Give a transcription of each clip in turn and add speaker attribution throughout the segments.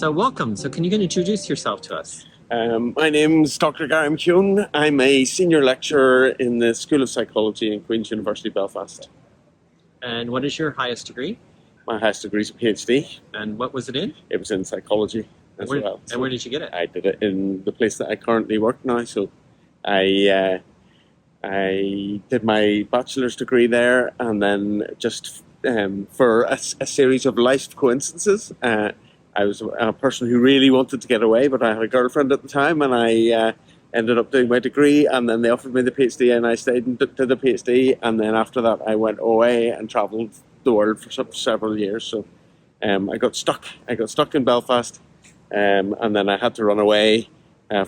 Speaker 1: So welcome. So can you introduce yourself to us?
Speaker 2: My name's Dr. Gary McKeown. I'm a senior lecturer in the School of Psychology in Queen's University, Belfast.
Speaker 1: And what is your highest degree?
Speaker 2: My highest degree is a Ph.D.
Speaker 1: And what was it in?
Speaker 2: It was in psychology as well.
Speaker 1: And where did you get it?
Speaker 2: I did it in the place that I currently work now. So I did my bachelor's degree there, and then just for a series of life coincidences, I was a person who really wanted to get away, but I had a girlfriend at the time, and I ended up doing my degree, and then they offered me the PhD, and I stayed and did the PhD, and then after that I went away and travelled the world for several years. So I got stuck in Belfast, and then I had to run away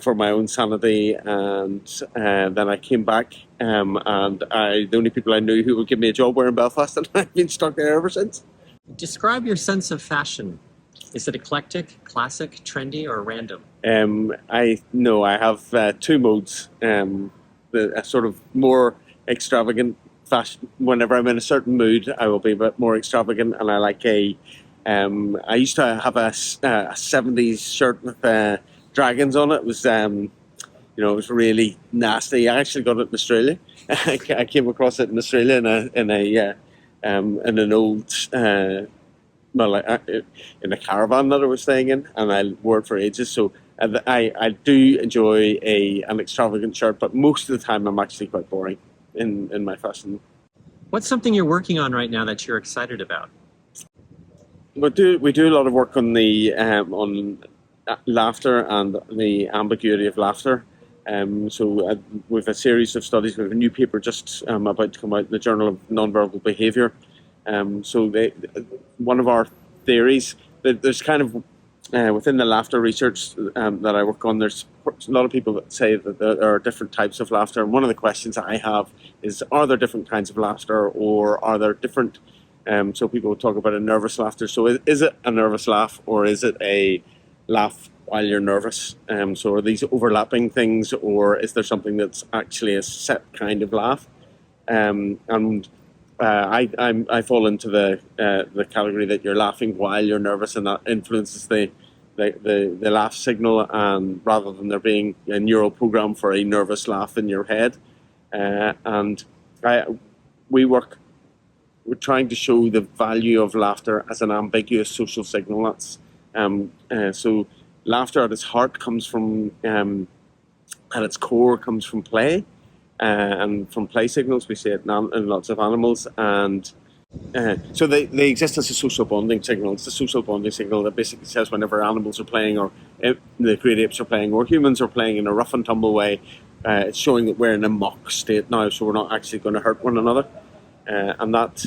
Speaker 2: for my own sanity, and then I came back, and the only people I knew who would give me a job were in Belfast, and I've been stuck there ever since.
Speaker 1: Describe your sense of fashion. Is it eclectic, classic, trendy, or random?
Speaker 2: I have two modes. A sort of more extravagant fashion. Whenever I'm in a certain mood, I will be a bit more extravagant, and I like I used to have a 70s shirt with dragons on it. It was it was really nasty. I actually got it in Australia. I came across it in Australia in an old in a caravan that I was staying in, and I wore it for ages. So I do enjoy an extravagant shirt, but most of the time I'm actually quite boring in my fashion.
Speaker 1: What's something you're working on right now that you're excited about?
Speaker 2: We do a lot of work on the on laughter and the ambiguity of laughter. So with a series of studies, we have a new paper just about to come out in the Journal of Nonverbal Behaviour. So one of our theories, there's kind of within the laughter research that I work on, there's a lot of people that say that there are different types of laughter. And one of the questions I have is, are there different kinds of laughter, or are there different, so people will talk about a nervous laughter. So is it a nervous laugh, or is it a laugh while you're nervous? So are these overlapping things, or is there something that's actually a set kind of laugh? I fall into the category that you're laughing while you're nervous, and that influences the laugh signal, and rather than there being a neural program for a nervous laugh in your head. We're trying to show the value of laughter as an ambiguous social signal. That's so laughter at its heart comes from at its core comes from play. And from play signals. We see it in lots of animals, and so they exist as a social bonding signal. It's a social bonding signal that basically says whenever animals are playing, or the great apes are playing, or humans are playing in a rough and tumble way, it's showing that we're in a mock state now, so we're not actually going to hurt one another. And that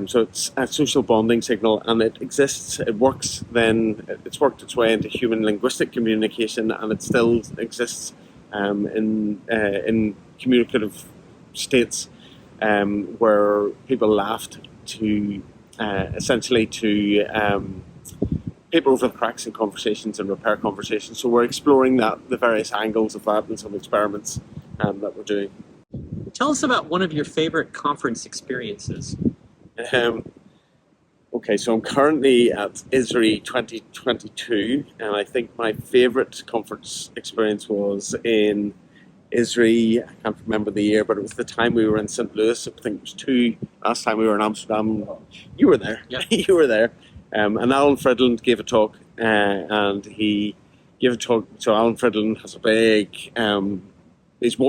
Speaker 2: so it's a social bonding signal, and it exists. It works. Then it's worked its way into human linguistic communication, and it still exists in communicative states where people laughed to essentially to paper over the cracks in conversations and repair conversations. So we're exploring the various angles of that in some experiments that we're doing.
Speaker 1: Tell us about one of your favorite conference experiences.
Speaker 2: Okay, so I'm currently at ISRI 2022, and I think my favorite conference experience was in ISRI. I can't remember the year, but it was the time we were in St. Louis. I think it was last time we were in Amsterdam. You were there.
Speaker 1: Yeah.
Speaker 2: You were there. And Alan Fridland gave a talk, and he gave a talk. So Alan Fridland has a big, he's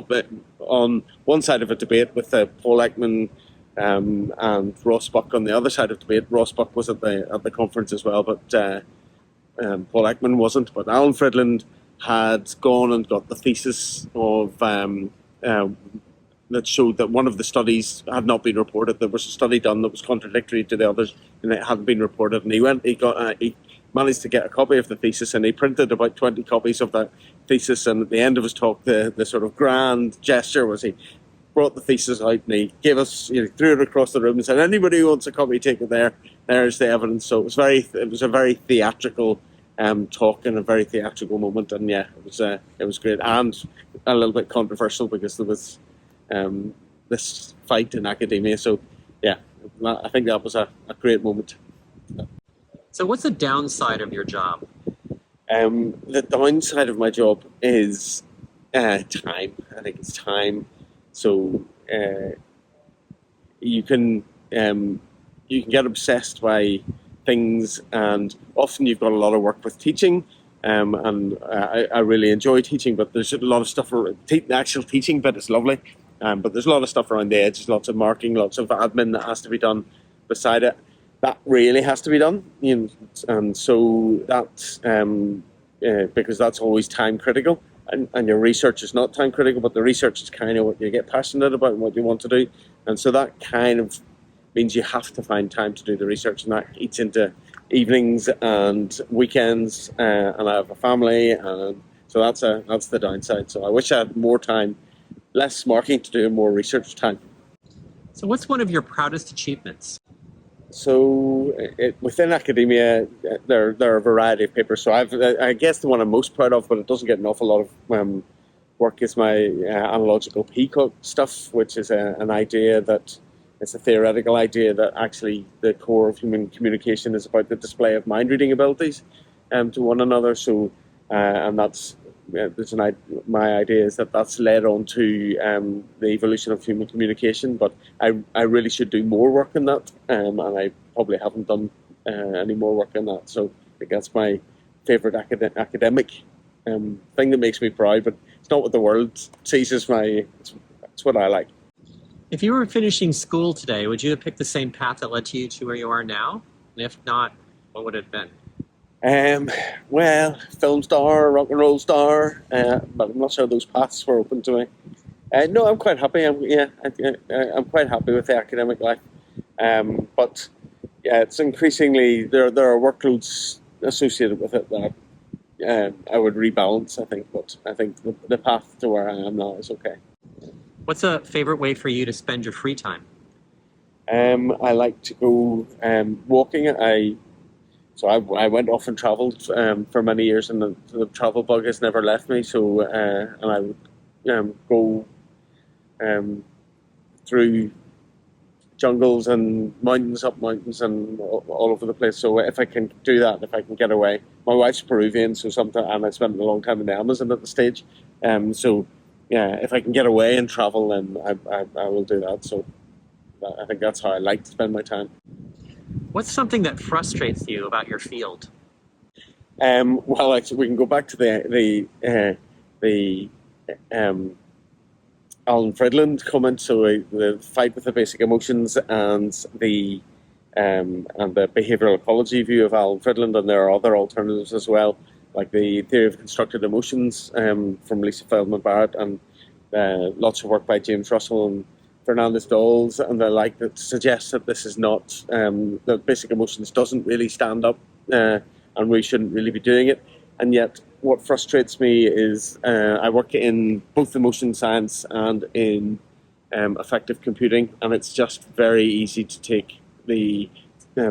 Speaker 2: on one side of a debate with Paul Ekman and Ross Buck on the other side of the debate. Ross Buck was at the conference as well, but Paul Ekman wasn't. But Alan Fridland had gone and got the thesis of that showed that one of the studies had not been reported. There was a study done that was contradictory to the others, and it hadn't been reported. And he managed to get a copy of the thesis, and he printed about 20 copies of that thesis. And at the end of his talk, the sort of grand gesture was he brought the thesis out and he gave us, threw it across the room and said, "Anybody who wants a copy, take it there. There's the evidence." So it was a very theatrical talk and a very theatrical moment, and yeah, it was great and a little bit controversial because there was this fight in academia. So yeah, I think that was a great moment.
Speaker 1: So what's the downside of your job?
Speaker 2: The downside of my job is time. I think it's time. So you can um, you can get obsessed by things, and often you've got a lot of work with teaching. And I really enjoy teaching, but there's a lot of stuff. The actual teaching bit is lovely, but there's a lot of stuff around the edges, lots of marking, lots of admin that has to be done beside it. That really has to be done, and so that's because that's always time critical, and your research is not time critical, but the research is kind of what you get passionate about and what you want to do, and so that kind of means you have to find time to do the research, and that eats into evenings and weekends, and I have a family, and so that's the downside. So I wish I had more time, less marking to do, and more research time.
Speaker 1: So what's one of your proudest achievements?
Speaker 2: So within academia, there are a variety of papers. So I guess the one I'm most proud of, but it doesn't get an awful lot of work, is my analogical peacock stuff, which is an idea that it's a theoretical idea that actually the core of human communication is about the display of mind reading abilities to one another. So and that's my idea is that that's led on to the evolution of human communication, but I really should do more work in that, and I probably haven't done any more work in that. So I think that's my favourite academic thing that makes me proud, but it's not what the world sees as it's what I like.
Speaker 1: If you were finishing school today, would you have picked the same path that led you to where you are now? And if not, what would it have been?
Speaker 2: Well, film star, rock and roll star, but I'm not sure those paths were open to me. No, I'm quite happy. I'm quite happy with the academic life. But yeah, it's increasingly there are workloads associated with it that I would rebalance. I think, but I think the path to where I am now is okay.
Speaker 1: What's a favorite way for you to spend your free time?
Speaker 2: I like to go walking. I went off and travelled for many years, and the travel bug has never left me. So and I would go through jungles and mountains, up mountains, and all over the place. So if I can do that, if I can get away, my wife's Peruvian, so sometimes, and I spent a long time in the Amazon at the stage. So yeah, if I can get away and travel, then I will do that. So I think that's how I like to spend my time.
Speaker 1: What's something that frustrates you about your field?
Speaker 2: Well, actually, we can go back to the Alan Fridland comment. So the fight with the basic emotions and the behavioural ecology view of Alan Fridland, and there are other alternatives as well, like the theory of constructed emotions from Lisa Feldman Barrett, and lots of work by James Russell and Fernandez Dawes and the like, that suggests that this is not that basic emotions doesn't really stand up, and we shouldn't really be doing it. And yet, what frustrates me is I work in both emotion science and in affective computing, and it's just very easy to take the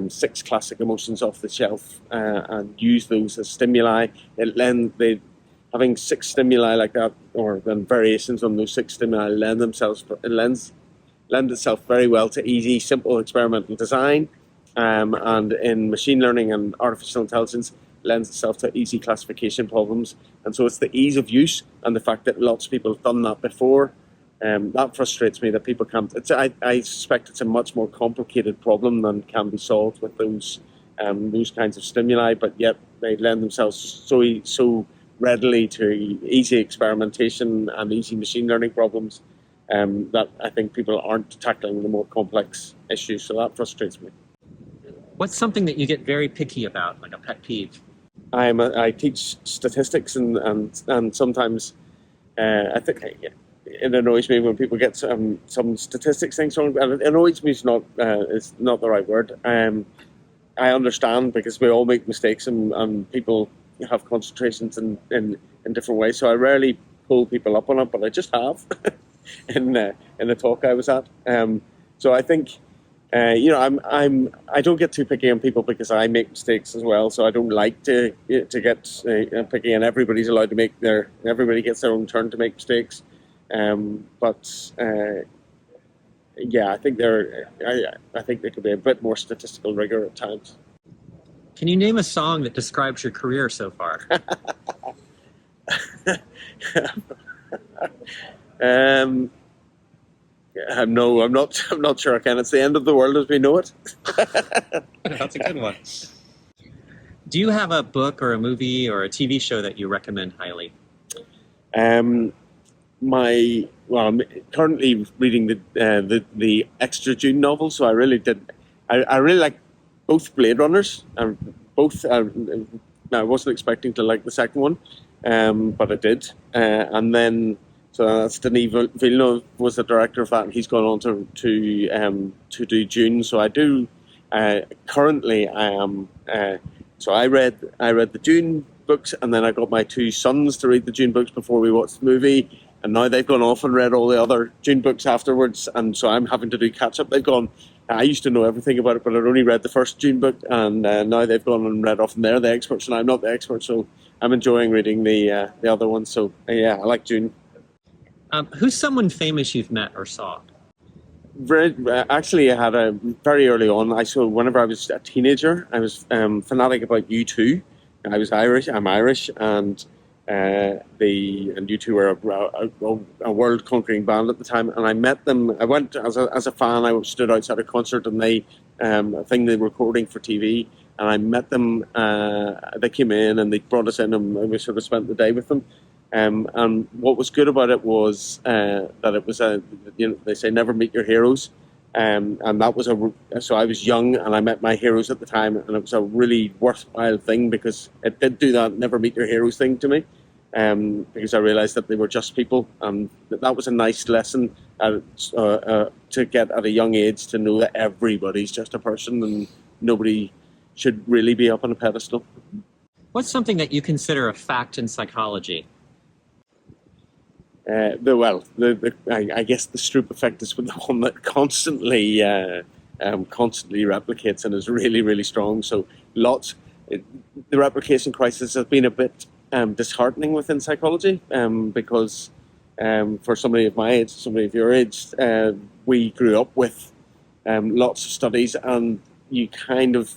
Speaker 2: 6 classic emotions off the shelf and use those as stimuli. Having 6 stimuli like that, or then variations on those 6 stimuli, lend itself very well to easy, simple experimental design, and in machine learning and artificial intelligence, lends itself to easy classification problems. And so it's the ease of use and the fact that lots of people have done that before. That frustrates me, that people can't. I suspect it's a much more complicated problem than can be solved with those kinds of stimuli, but yet they lend themselves so readily to easy experimentation and easy machine learning problems, that I think people aren't tackling the more complex issues. So that frustrates me.
Speaker 1: What's something that you get very picky about, like a pet peeve?
Speaker 2: I teach statistics, and sometimes I think it annoys me when people get some statistics things wrong. And it annoys me is not the right word. I understand, because we all make mistakes, and people have concentrations in different ways. So I rarely pull people up on it, but I just have in a talk I was at. So I think I don't get too picky on people, because I make mistakes as well. So I don't like to get picky, and everybody gets their own turn to make mistakes. But yeah, I think there could be a bit more statistical rigor at times.
Speaker 1: Can you name a song that describes your career so far?
Speaker 2: um, no, I'm not. I'm not sure I can. It's the end of the world as we know it.
Speaker 1: That's a good one. Do you have a book or a movie or a TV show that you recommend highly?
Speaker 2: I'm currently reading the extra June novel, so I really like both Blade Runners, and both. I wasn't expecting to like the second one, but I did, and then so that's Denis Villeneuve was the director of that, and he's gone on to do June. So I do. Currently, I am. So I read the Dune books, and then I got my two sons to read the Dune books before we watched the movie, and now they've gone off and read all the other Dune books afterwards, and so I'm having to do catch up. They've gone. I used to know everything about it, but I'd only read the first Dune book, and now they've gone and read off, and they're the experts, and I'm not the expert, so I'm enjoying reading the other ones. So yeah, I like Dune.
Speaker 1: Who's someone famous you've met or saw?
Speaker 2: Actually, I had a very early on. Whenever I was a teenager, I was fanatic about U2. I was Irish. I'm Irish, and U2 were a world conquering band at the time. And I met them. I went as a fan. I stood outside a concert, and a thing they were recording for TV. And I met them. They came in and they brought us in, and we sort of spent the day with them. And what was good about it was that it was they say never meet your heroes, and that was so I was young and I met my heroes at the time, and it was a really worthwhile thing because it did do that never meet your heroes thing to me, because I realised that they were just people, and that was a nice lesson to get at a young age, to know that everybody's just a person and nobody should really be up on a pedestal.
Speaker 1: What's something that you consider a fact in psychology?
Speaker 2: I guess the Stroop effect is the one that constantly replicates and is really, really strong. So the replication crisis has been a bit disheartening within psychology, because for somebody of my age, somebody of your age, we grew up with lots of studies, and you kind of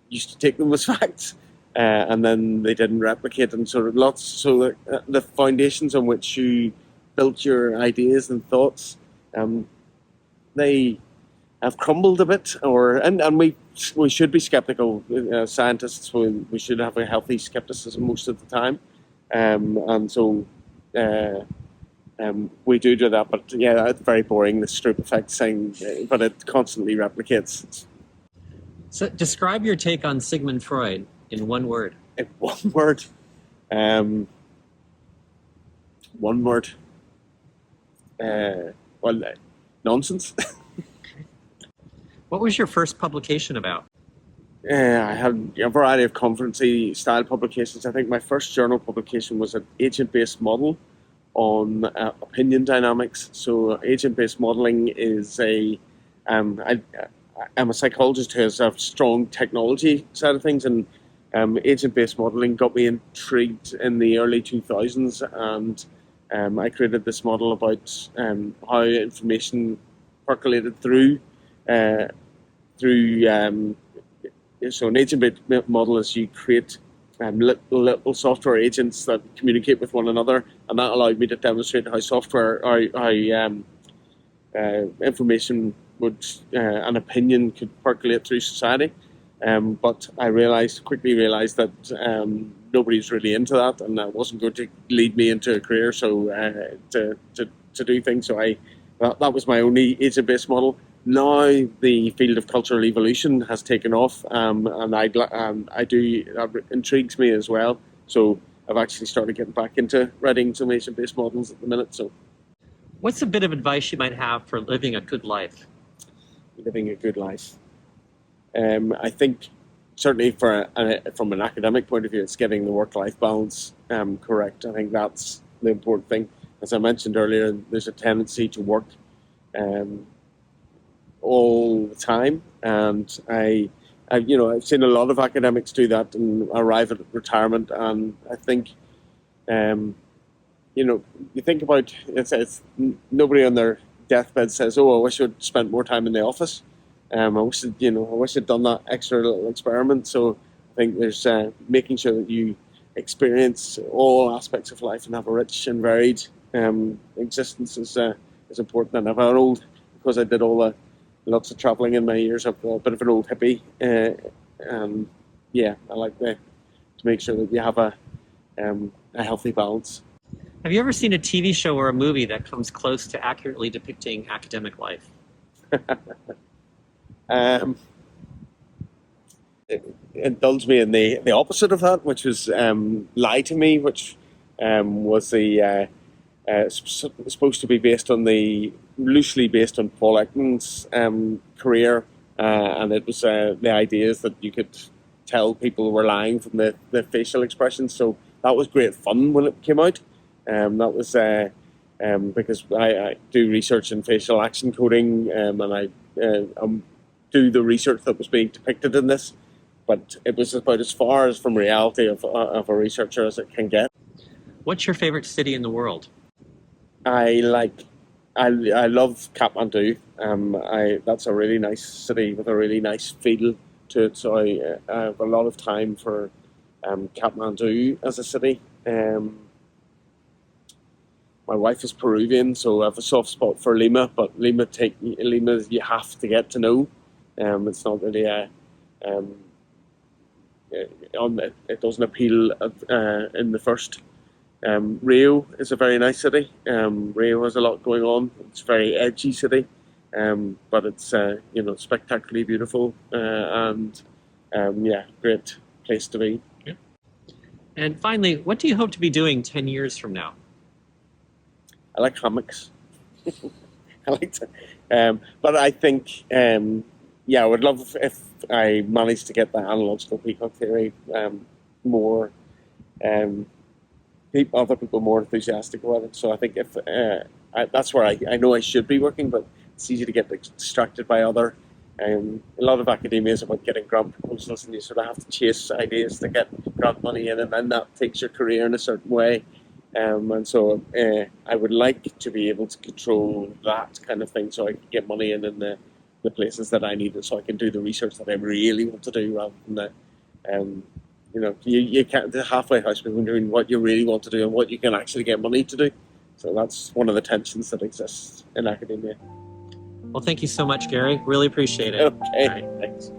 Speaker 2: used to take them as facts. And then they didn't replicate, and sort of the foundations on which you built your ideas and thoughts, they have crumbled a bit. And we should be skeptical. Scientists, we should have a healthy skepticism most of the time, and so we do that. But yeah, it's very boring, the Stroop effect thing, but it constantly replicates.
Speaker 1: So describe your take on Sigmund Freud in one word.
Speaker 2: In one word. One word. Nonsense.
Speaker 1: What was your first publication about?
Speaker 2: I had a variety of conference-y style publications. I think my first journal publication was an agent-based model on opinion dynamics. So agent-based modeling is I'm a psychologist who has a strong technology side of things, and agent-based modeling got me intrigued in the early 2000s, and I created this model about how information percolated through. So an agent-based model is you create little software agents that communicate with one another, and that allowed me to demonstrate how information would an opinion could percolate through society. But I quickly realised that nobody's really into that, and that wasn't going to lead me into a career. So to do things, so that was my only agent-based model. Now the field of cultural evolution has taken off, and that intrigues me as well. So I've actually started getting back into writing some agent-based models at the minute. So,
Speaker 1: what's a bit of advice you might have for living a good life?
Speaker 2: Living a good life. I think certainly from an academic point of view, it's getting the work-life balance correct. I think that's the important thing. As I mentioned earlier, there's a tendency to work all the time, and I've seen a lot of academics do that and arrive at retirement. And I think you think about it's nobody on their deathbed says, "Oh, I wish I'd spent more time in the office. I wish I'd done that extra little experiment." So I think there's making sure that you experience all aspects of life and have a rich and varied existence is important. And I've an old, because I did lots of travelling in my years, I'm a bit of an old hippie. Yeah, I like to make sure that you have a healthy balance.
Speaker 1: Have you ever seen a TV show or a movie that comes close to accurately depicting academic life?
Speaker 2: Indulge me in the opposite of that, which was Lie to Me, which was supposed to be loosely based on Paul Ekman's career, and it was the ideas that you could tell people were lying from the facial expressions. So that was great fun when it came out. That was because I do research in facial action coding, and I do the research that was being depicted in this. But it was about as far as from reality of a researcher as it can get.
Speaker 1: What's your favorite city in the world?
Speaker 2: I love Kathmandu. That's a really nice city with a really nice feel to it. So I have a lot of time for Kathmandu as a city. My wife is Peruvian, so I have a soft spot for Lima. But Lima you have to get to know. It's not really it doesn't appeal in the first. Rio is a very nice city. Rio has a lot going on. It's a very edgy city, but it's spectacularly beautiful and great place to be.
Speaker 1: Yeah. And finally, what do you hope to be doing 10 years from now?
Speaker 2: I like comics. I like to, but I think I would love if I managed to get the analogical peacock theory more. Other people more enthusiastic about it. So I think if that's where I know I should be working, but it's easy to get distracted by other. A lot of academia is about getting grant proposals, and you sort of have to chase ideas to get grant money in, and then that takes your career in a certain way. And so I would like to be able to control that kind of thing, so I can get money in the places that I need it, so I can do the research that I really want to do, rather than you can't, the halfway house between doing what you really want to do and what you can actually get money to do. So that's one of the tensions that exists in academia.
Speaker 1: Well, thank you so much, Gary. Really appreciate it.
Speaker 2: Okay, thanks.